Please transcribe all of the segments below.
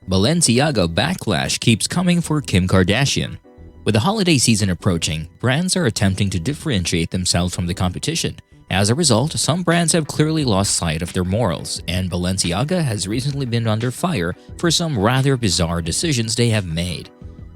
Balenciaga backlash keeps coming for Kim Kardashian. With the holiday season approaching, brands are attempting to differentiate themselves from the competition. As a result, some brands have clearly lost sight of their morals, and Balenciaga has recently been under fire for some rather bizarre decisions they have made.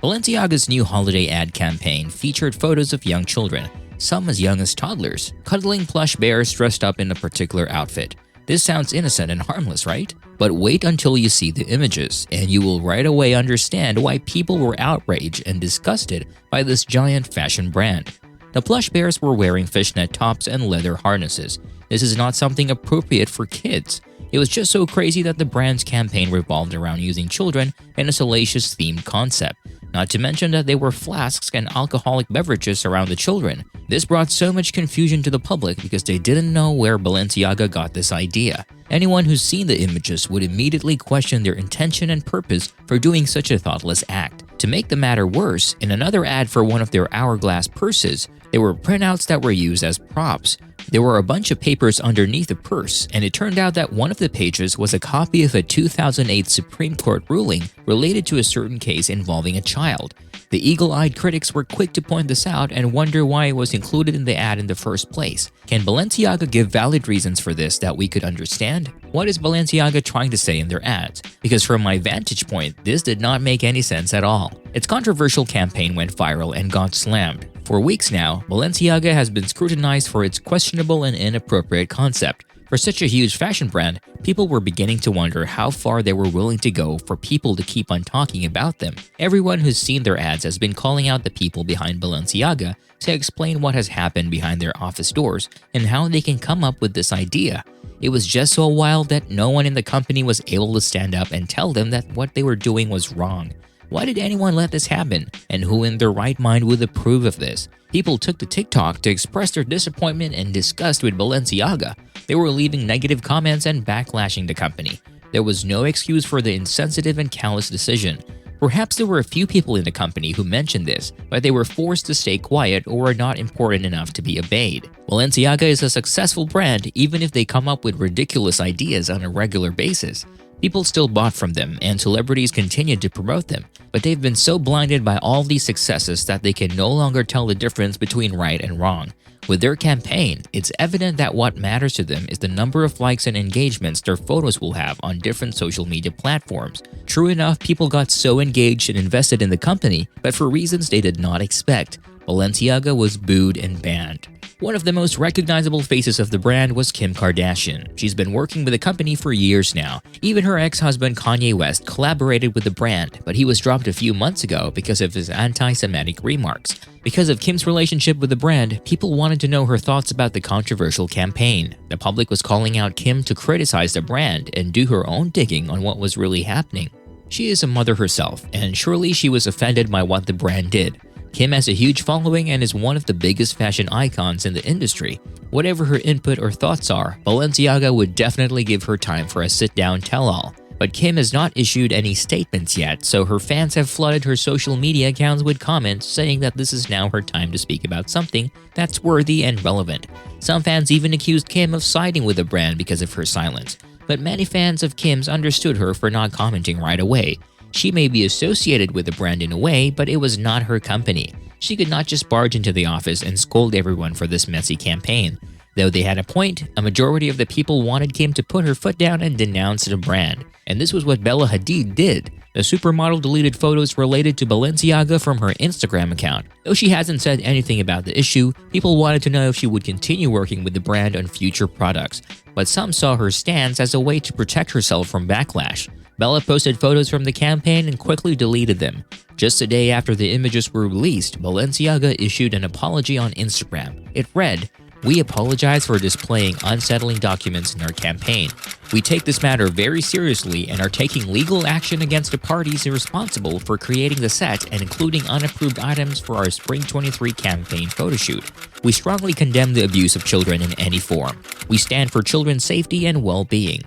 Balenciaga's new holiday ad campaign featured photos of young children, some as young as toddlers, cuddling plush bears dressed up in a particular outfit. This sounds innocent and harmless, right? But wait until you see the images, and you will right away understand why people were outraged and disgusted by this giant fashion brand. The plush bears were wearing fishnet tops and leather harnesses. This is not something appropriate for kids. It was just so crazy that the brand's campaign revolved around using children in a salacious-themed concept. Not to mention that there were flasks and alcoholic beverages around the children. This brought so much confusion to the public because they didn't know where Balenciaga got this idea. Anyone who's seen the images would immediately question their intention and purpose for doing such a thoughtless act. To make the matter worse, in another ad for one of their hourglass purses, there were printouts that were used as props. There were a bunch of papers underneath the purse, and it turned out that one of the pages was a copy of a 2008 Supreme Court ruling related to a certain case involving a child. The eagle-eyed critics were quick to point this out and wonder why it was included in the ad in the first place. Can Balenciaga give valid reasons for this that we could understand? What is Balenciaga trying to say in their ads? Because from my vantage point, this did not make any sense at all. Its controversial campaign went viral and got slammed. For weeks now, Balenciaga has been scrutinized for its questionable and inappropriate concept. For such a huge fashion brand, people were beginning to wonder how far they were willing to go for people to keep on talking about them. Everyone who's seen their ads has been calling out the people behind Balenciaga to explain what has happened behind their office doors and how they can come up with this idea. It was just so wild that no one in the company was able to stand up and tell them that what they were doing was wrong. Why did anyone let this happen? And who in their right mind would approve of this? People took to TikTok to express their disappointment and disgust with Balenciaga. They were leaving negative comments and backlashing the company. There was no excuse for the insensitive and callous decision. Perhaps there were a few people in the company who mentioned this, but they were forced to stay quiet or were not important enough to be obeyed. Balenciaga is a successful brand even if they come up with ridiculous ideas on a regular basis. People still bought from them and celebrities continued to promote them, but they've been so blinded by all these successes that they can no longer tell the difference between right and wrong. With their campaign, it's evident that what matters to them is the number of likes and engagements their photos will have on different social media platforms. True enough, people got so engaged and invested in the company, but for reasons they did not expect, Balenciaga was booed and banned. One of the most recognizable faces of the brand was Kim Kardashian. She's been working with the company for years now. Even her ex-husband Kanye West collaborated with the brand, but he was dropped a few months ago because of his anti-Semitic remarks. Because of Kim's relationship with the brand, people wanted to know her thoughts about the controversial campaign. The public was calling out Kim to criticize the brand and do her own digging on what was really happening. She is a mother herself, and surely she was offended by what the brand did. Kim has a huge following and is one of the biggest fashion icons in the industry. Whatever her input or thoughts are, Balenciaga would definitely give her time for a sit-down tell-all. But Kim has not issued any statements yet, so her fans have flooded her social media accounts with comments saying that this is now her time to speak about something that's worthy and relevant. Some fans even accused Kim of siding with the brand because of her silence. But many fans of Kim's understood her for not commenting right away. She may be associated with the brand in a way, but it was not her company. She could not just barge into the office and scold everyone for this messy campaign. Though they had a point, a majority of the people wanted Kim to put her foot down and denounce the brand. And this was what Bella Hadid did. The supermodel deleted photos related to Balenciaga from her Instagram account. Though she hasn't said anything about the issue, people wanted to know if she would continue working with the brand on future products. But some saw her stance as a way to protect herself from backlash. Bella posted photos from the campaign and quickly deleted them. Just a day after the images were released, Balenciaga issued an apology on Instagram. It read, "We apologize for displaying unsettling documents in our campaign. We take this matter very seriously and are taking legal action against the parties responsible for creating the set and including unapproved items for our Spring 23 campaign photoshoot. We strongly condemn the abuse of children in any form. We stand for children's safety and well-being."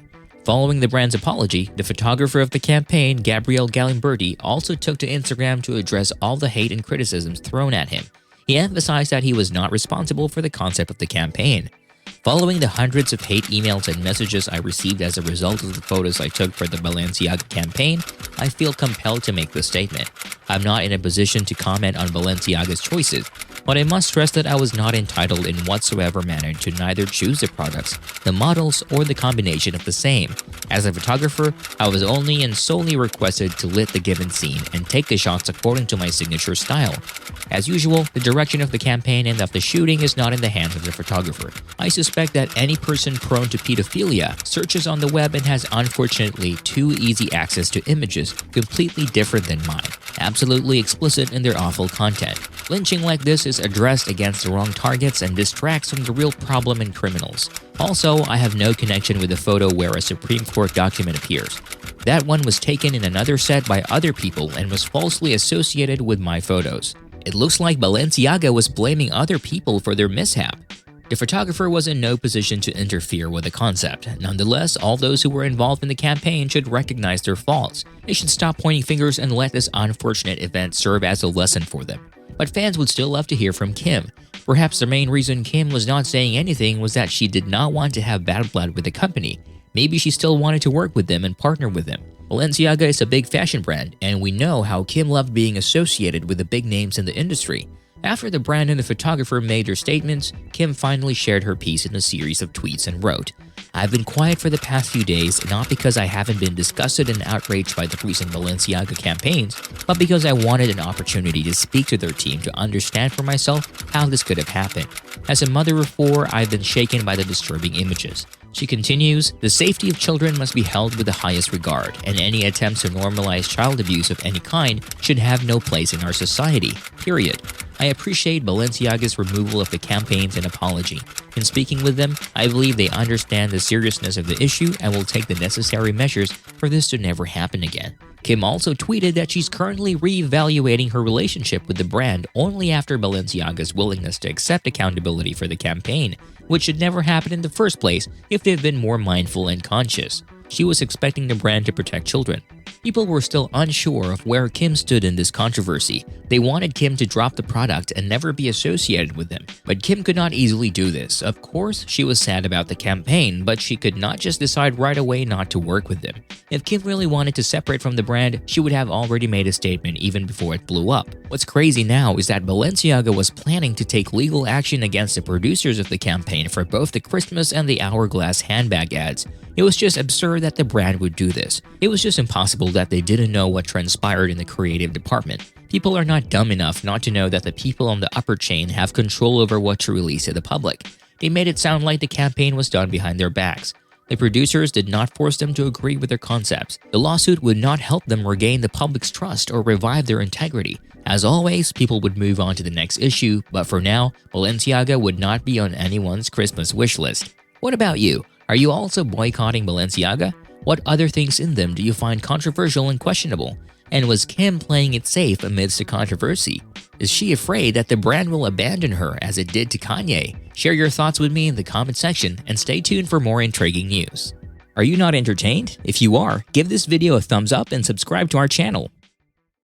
Following the brand's apology, the photographer of the campaign, Gabriele Galimberti, also took to Instagram to address all the hate and criticisms thrown at him. He emphasized that he was not responsible for the concept of the campaign. Following the hundreds of hate emails and messages I received as a result of the photos I took for the Balenciaga campaign, I feel compelled to make this statement. I'm not in a position to comment on Balenciaga's choices, but I must stress that I was not entitled in whatsoever manner to neither choose the products, the models, or the combination of the same. As a photographer, I was only and solely requested to lit the given scene and take the shots according to my signature style. As usual, the direction of the campaign and of the shooting is not in the hands of the photographer. I suspect that any person prone to pedophilia searches on the web and has unfortunately too easy access to images completely different than mine, absolutely explicit in their awful content. Lynching like this is addressed against the wrong targets and distracts from the real problem in criminals. Also, I have no connection with the photo where a Supreme Court document appears. That one was taken in another set by other people and was falsely associated with my photos. It looks like Balenciaga was blaming other people for their mishap. The photographer was in no position to interfere with the concept. Nonetheless, all those who were involved in the campaign should recognize their faults. They should stop pointing fingers and let this unfortunate event serve as a lesson for them. But fans would still love to hear from Kim. Perhaps the main reason Kim was not saying anything was that she did not want to have bad blood with the company. Maybe she still wanted to work with them and partner with them. Balenciaga is a big fashion brand, and we know how Kim loved being associated with the big names in the industry. After the brand and the photographer made their statements, Kim finally shared her piece in a series of tweets and wrote, "I've been quiet for the past few days, not because I haven't been disgusted and outraged by the recent Balenciaga campaigns, but because I wanted an opportunity to speak to their team to understand for myself how this could have happened. As a mother of four, I've been shaken by the disturbing images." She continues, "The safety of children must be held with the highest regard, and any attempts to normalize child abuse of any kind should have no place in our society, period. I appreciate Balenciaga's removal of the campaigns and apology. In speaking with them, I believe they understand the seriousness of the issue and will take the necessary measures for this to never happen again." Kim also tweeted that she's currently re-evaluating her relationship with the brand only after Balenciaga's willingness to accept accountability for the campaign, which should never happen in the first place if they've been more mindful and conscious. She was expecting the brand to protect children. People were still unsure of where Kim stood in this controversy. They wanted Kim to drop the product and never be associated with them. But Kim could not easily do this. Of course, she was sad about the campaign, but she could not just decide right away not to work with them. If Kim really wanted to separate from the brand, she would have already made a statement even before it blew up. What's crazy now is that Balenciaga was planning to take legal action against the producers of the campaign for both the Christmas and the Hourglass handbag ads. It was just absurd that the brand would do this. It was just impossible that they didn't know what transpired in the creative department. People are not dumb enough not to know that the people on the upper chain have control over what to release to the public. They made it sound like the campaign was done behind their backs. The producers did not force them to agree with their concepts. The lawsuit would not help them regain the public's trust or revive their integrity. As always, people would move on to the next issue, but for now, Balenciaga would not be on anyone's Christmas wish list. What about you? Are you also boycotting Balenciaga? What other things in them do you find controversial and questionable? And was Kim playing it safe amidst the controversy? Is she afraid that the brand will abandon her as it did to Kanye? Share your thoughts with me in the comment section and stay tuned for more intriguing news. Are you not entertained? If you are, give this video a thumbs up and subscribe to our channel.